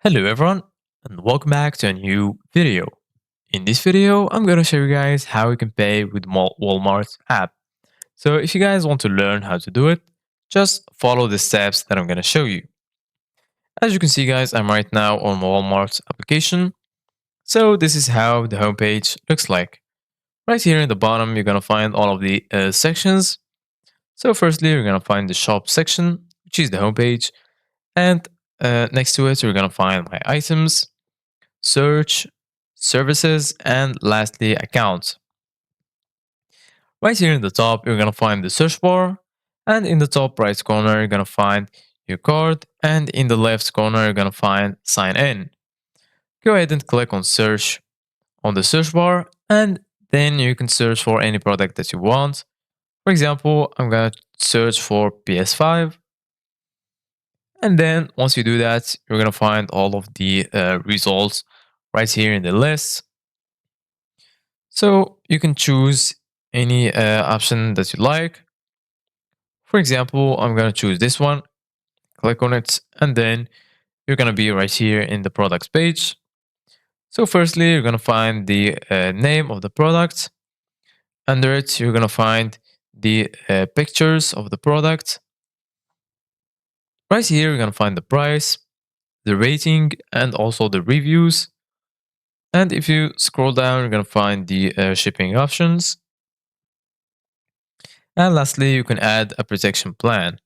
Hello everyone and welcome back to a new video. In this video, I'm going to show you guys how you can pay with Walmart's app. So if you guys want to learn how to do it, just follow the steps that I'm going to show you. As you can see guys, I'm right now on Walmart's application. So this is how the homepage looks like. Right here in the bottom, you're going to find all of the sections. So firstly, you're going to find the shop section, which is the homepage. And next to it, you're going to find my items, search, services, and lastly, accounts. Right here in the top, you're going to find the search bar, and in the top right corner, you're going to find your card, and in the left corner, you're going to find sign in. Go ahead and click on search on the search bar, and then you can search for any product that you want. For example, I'm going to search for PS5. And then once you do that, you're going to find all of the results right here in the list. So you can choose any option that you like. For example, I'm going to choose this one, click on it, and then you're going to be right here in the products page. So firstly, you're going to find the name of the product. Under it, you're going to find the pictures of the product. Right here, you're going to find the price, the rating, and also the reviews. And if you scroll down, you're going to find the shipping options. And lastly, you can add a protection plan.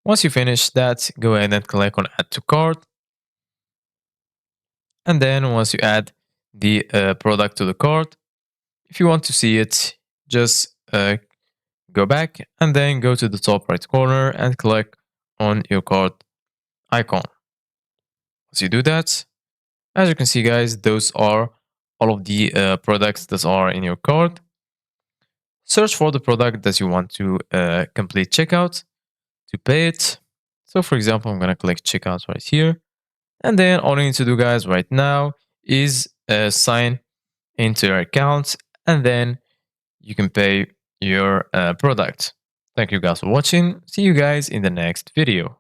Once you finish that, go ahead and click on add to cart. And then once you add the product to the cart, if you want to see it, just go back and then go to the top right corner and click on your cart icon. Once you do that, as you can see guys, those are all of the products that are in your cart. Search for the product that you want to complete checkout to pay it. So for example, I'm going to click checkout right here. And then all you need to do guys right now is sign into your account and then you can pay your product. Thank you guys for watching. See you guys in the next video.